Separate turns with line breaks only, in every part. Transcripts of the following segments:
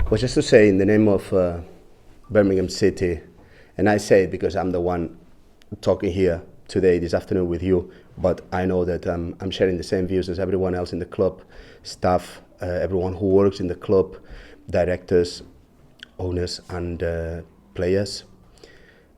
Well, just to say, in the name of Birmingham City, and I say it because I'm the one talking here today, this afternoon with you, but I know that I'm sharing the same views as everyone else in the club, staff, everyone who works in the club, directors, owners and players.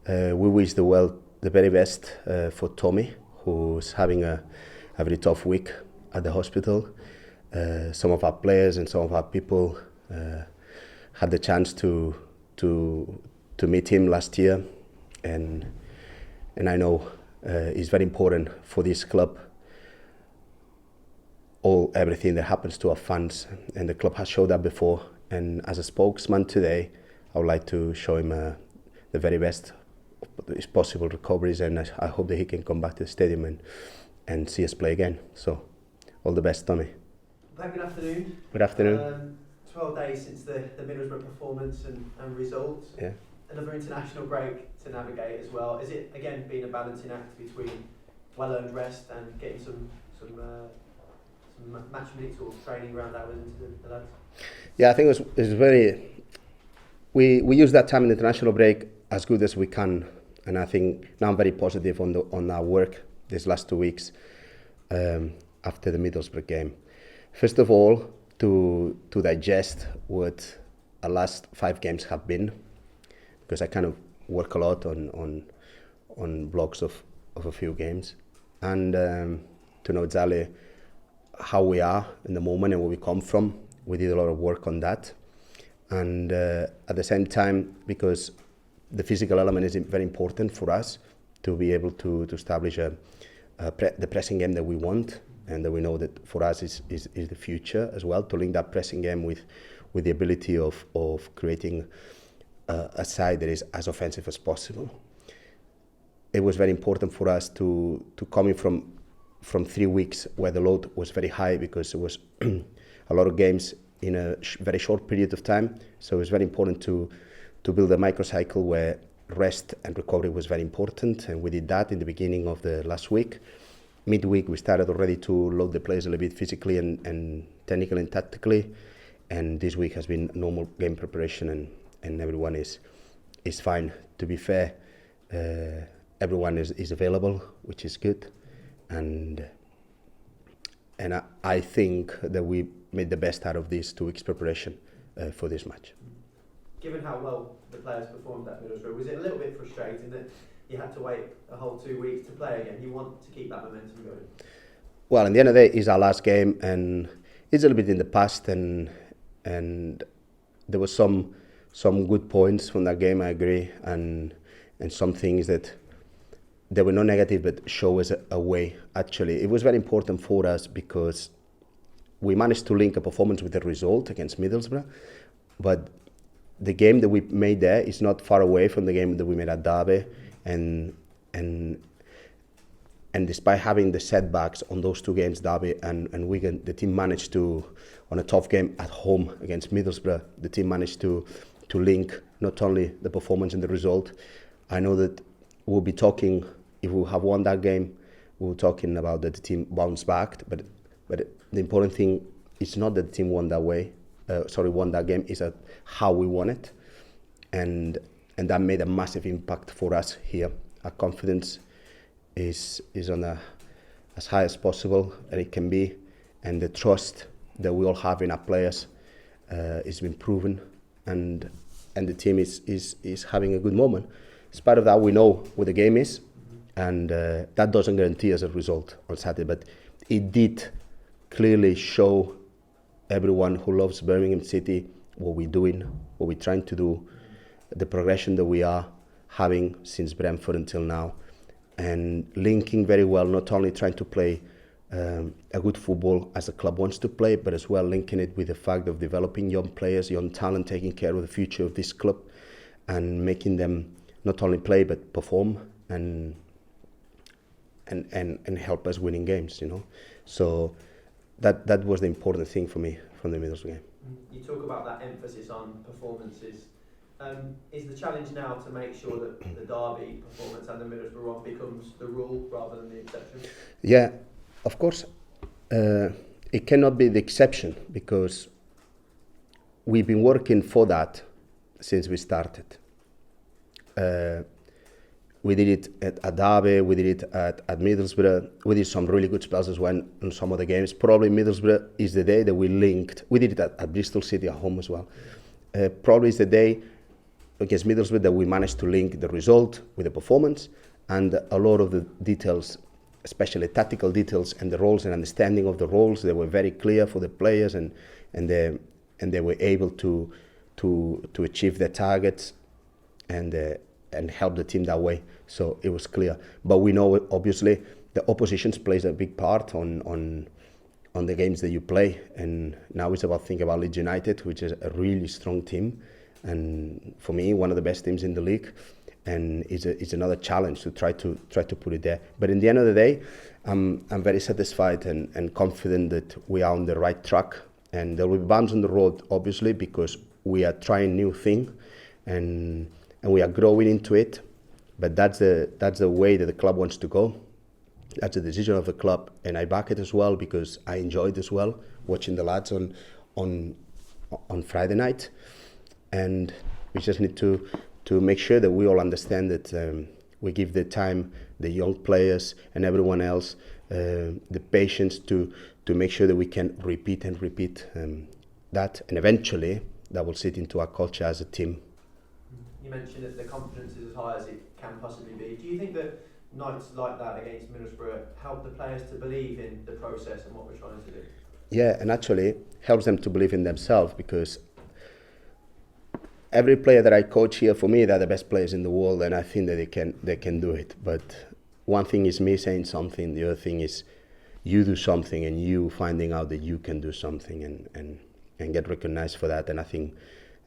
We wish the very best for Tommy, who's having a very tough week at the hospital. Some of our players and some of our people had the chance to meet him last year, and I know it's very important for this club. Everything that happens to our fans, and the club has showed that before. And as a spokesman today, I would like to show him the very best his possible recoveries, and I hope that he can come back to the stadium and see us play again. So, all the best, Tommy.
Good afternoon.
Good afternoon.
12 days since the Middlesbrough performance and results.
Yeah.
Another international break to navigate as well. Is it again been a balancing act between well-earned rest and getting some match minutes or training ground hours into the lads?
Yeah, I think it was very. We use that time in the international break as good as we can, and I think now I'm very positive on our work these last 2 weeks after the Middlesbrough game. First of all, to digest what our last 5 games have been, because I kind of work a lot on blogs of a few games, and to know exactly how we are in the moment and where we come from. We did a lot of work on that, and at the same time, because the physical element is very important for us to be able to establish the pressing game that we want, and that we know that for us is the future as well, to link that pressing game with the ability of creating a side that is as offensive as possible. It was very important for us to coming from 3 weeks where the load was very high, because it was a lot of games in a very short period of time. So it was very important to build a microcycle where rest and recovery was very important, and we did that in the beginning of the last week. Midweek we started already to load the players a little bit physically and technically and tactically, and this week has been normal game preparation, and everyone is fine. To be fair, everyone is available, which is good, and I think that we made the best out of these 2 weeks preparation for this match.
Given how well the players performed at Middlesbrough, was it a little bit frustrating that you had to wait a whole 2 weeks to play again? You want to keep that momentum going?
Well, at the end of the day, it's our last game, and it's a little bit in the past, and there was some good points from that game, I agree, and some things that they were not negative but show us a way. Actually, it was very important for us because we managed to link a performance with the result against Middlesbrough, but the game that we made there is not far away from the game that we made at Derby, and despite having the setbacks on those 2 games, Derby and Wigan, the team managed to, on a tough game at home against Middlesbrough, the team managed to link not only the performance and the result. I know that we'll be talking, if we have won that game, we're talking about that the team bounced back, but the important thing is not that the team won that game, is how we won it, and that made a massive impact for us here. Our confidence is on as high as possible, and it can be, and the trust that we all have in our players is been proven, and the team is having a good moment. As part of that, we know what the game is, and that doesn't guarantee us a result on Saturday, but it did clearly show everyone who loves Birmingham City what we're doing, what we're trying to do, the progression that we are having since Brentford until now, and linking very well, not only trying to play a good football as the club wants to play, but as well linking it with the fact of developing young players, young talent, taking care of the future of this club, and making them not only play but perform and help us winning games, So that was the important thing for me from the Middlesbrough game.
You talk about that emphasis on performances. Is the challenge now to make sure that the Derby performance and the Middlesbrough one becomes the rule rather than the exception?
Yeah, of course. It cannot be the exception, because we've been working for that since we started. We did it at Derby, we did it at Middlesbrough. We did some really good spells as well in some of the games. Probably Middlesbrough is the day that we linked. We did it at Bristol City at home as well. Probably is the day against Middlesbrough that we managed to link the result with the performance, and a lot of the details, especially tactical details and the roles and understanding of the roles, they were very clear for the players, and they were able to achieve their targets and help the team that way. So it was clear. But we know, obviously, the opposition plays a big part on the games that you play. And now it's about thinking about Leeds United, which is a really strong team, and for me, one of the best teams in the league. And it's another challenge to try to put it there. But in the end of the day, I'm very satisfied and confident that we are on the right track. And there will be bumps on the road, obviously, because we are trying new things, and we are growing into it. But that's the way that the club wants to go. That's the decision of the club, and I back it as well, because I enjoyed as well watching the lads on Friday night. And we just need to make sure that we all understand that we give the time, the young players and everyone else, the patience to make sure that we can repeat that, and eventually that will sit into our culture as a team.
You mentioned that the confidence is as high as it can possibly be. Do you think that nights like that against Middlesbrough help the players to believe in the process and what we're trying to do?
Yeah, and actually helps them to believe in themselves, because every player that I coach here, for me, they're the best players in the world, and I think that they can do it. But one thing is me saying something, the other thing is you do something and you finding out that you can do something and get recognized for that. And I think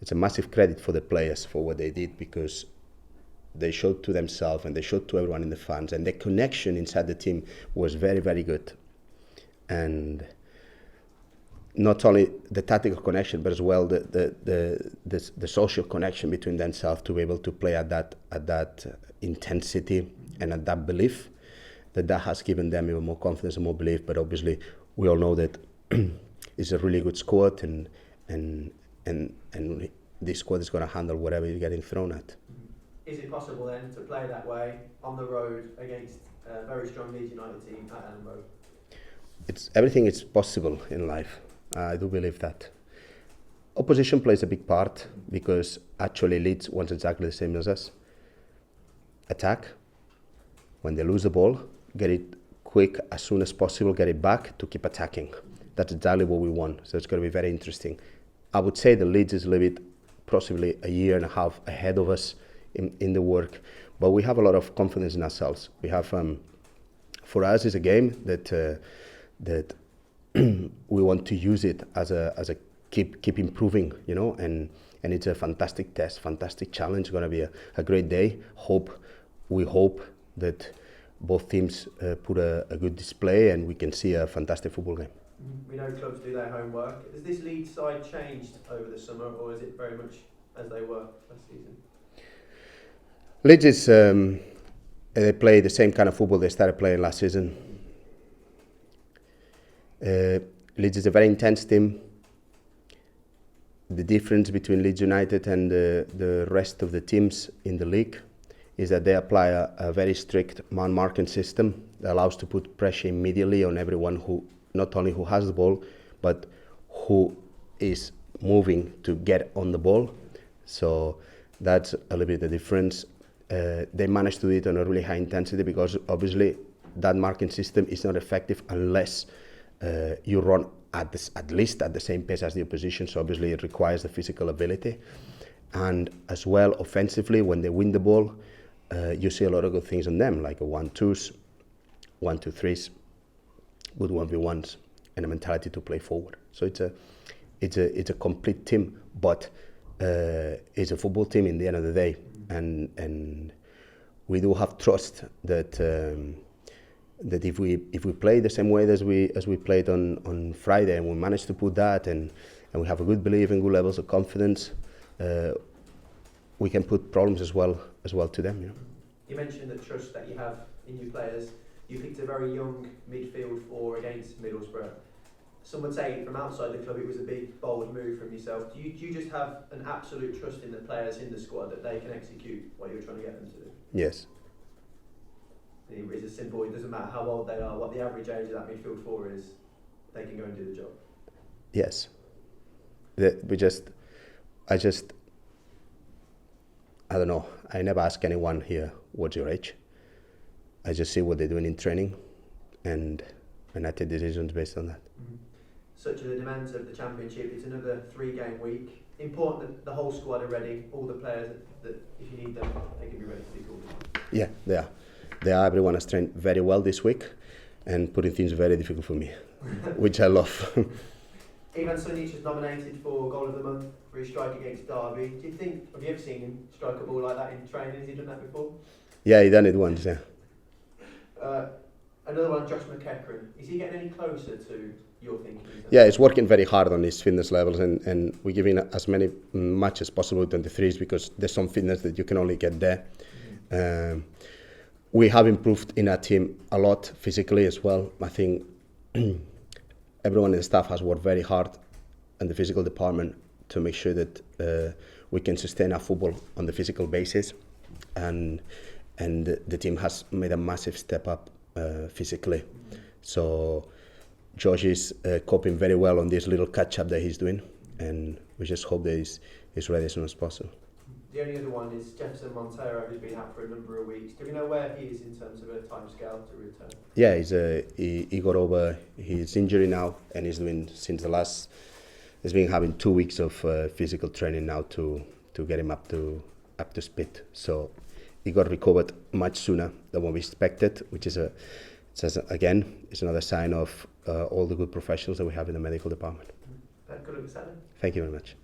it's a massive credit for the players for what they did, because they showed to themselves and they showed to everyone in the fans, and the connection inside the team was very, very good. And not only the tactical connection, but as well the social connection between themselves, to be able to play at that intensity and at that belief, that has given them even more confidence and more belief. But obviously, we all know that it's a really good squad, and this squad is going to handle whatever you're getting thrown at.
Is it possible then to play that way on the road against a very strong Leeds United team at Ellen Road?
Everything is possible in life. I do believe that. Opposition plays a big part, because actually Leeds wants exactly the same as us. Attack. When they lose the ball, get it quick as soon as possible, get it back to keep attacking. That's exactly what we want. So it's going to be very interesting. I would say the Leeds is a little bit, possibly a year and a half ahead of us in the work, but we have a lot of confidence in ourselves. We have, for us, it's a game that we want to use it as a keep improving, and it's a fantastic test, fantastic challenge. It's going to be a great day. We hope that both teams put a good display and we can see a fantastic football game.
We know clubs do their homework. Has this Leeds side changed over the summer, or is it very much as they were last season?
Leeds is, they play the same kind of football they started playing last season. Leeds is a very intense team. The difference between Leeds United and the rest of the teams in the league is that they apply a very strict man-marking system that allows to put pressure immediately on everyone who, not only who has the ball, but who is moving to get on the ball. So that's a little bit the difference. They managed to do it on a really high intensity, because obviously that marking system is not effective unless you run at least at the same pace as the opposition. So obviously it requires the physical ability. And as well, offensively, when they win the ball, you see a lot of good things on them, like a 1-2s, 1-2-3s, good 1v1s, and a mentality to play forward. So it's a complete team, but it's a football team in the end of the day, and we do have trust that that if we play the same way as we played on Friday, and we manage to put that, and we have a good belief and good levels of confidence, we can put problems as well to them.
You mentioned the trust that you have in your players. You picked a very young midfield four against Middlesbrough. some would say from outside the club it was a big, bold move from yourself. Do you just have an absolute trust in the players in the squad that they can execute what you're trying to get them to do?
Yes.
It's as simple, it doesn't matter how old they are, what the average age of that midfield four is, they can go and do the job.
Yes. I don't know. I never ask anyone here, what's your age? I just see what they're doing in training, and I take decisions based on that.
Mm-hmm. Such are the demands of the Championship. It's another 3-game week. Important that the whole squad are ready. All the players that if you need them, they can be ready to be called.
Yeah, they are. Everyone has trained very well this week, and putting things very difficult for me, which I love.
Ivan Sunic was nominated for Goal of the Month for his strike against Derby. Have you ever seen him strike a ball like that in training? Has he done that before?
Yeah, he done it once, yeah.
Another one, Josh McEachran. Is he getting any closer to your thinking?
Yeah, he's working very hard on his fitness levels, and we're giving as much as possible 23s because there's some fitness that you can only get there. Mm-hmm. We have improved in our team a lot physically as well. I think everyone in the staff has worked very hard in the physical department to make sure that we can sustain our football on the physical basis, and the team has made a massive step up physically. Mm-hmm. So Josh is coping very well on this little catch-up that he's doing, and we just hope that he's ready as soon as possible.
The only other one is Jefferson Montero, who's been out for a number of weeks. Do we know where he is in terms of a timescale to return? Yeah,
he got over his injury now, and he's been having 2 weeks of physical training now to get him up to speed. So he got recovered much sooner than what we expected, which is it's another sign of all the good professionals that we have in the medical department.
Good luck, Sally.
Thank you very much.